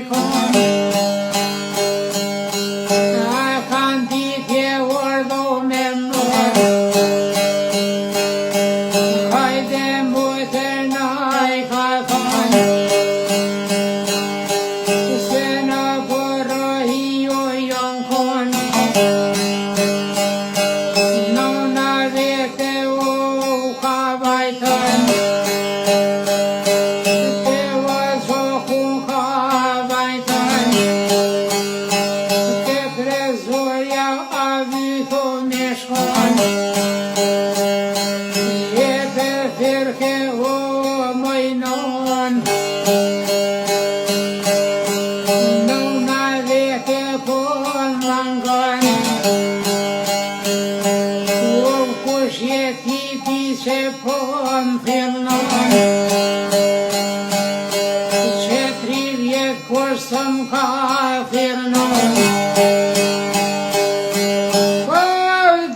kon a kanë ditje urdho me mor hajde mujtër naj ka thon se në përrohi jo jon kon nona vete u ka vajtën se po më firnon që 3 vjet kur së më ka firnon po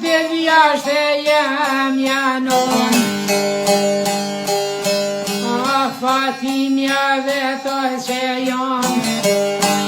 dhe vjashtë jam janon a fatimja vetë që jam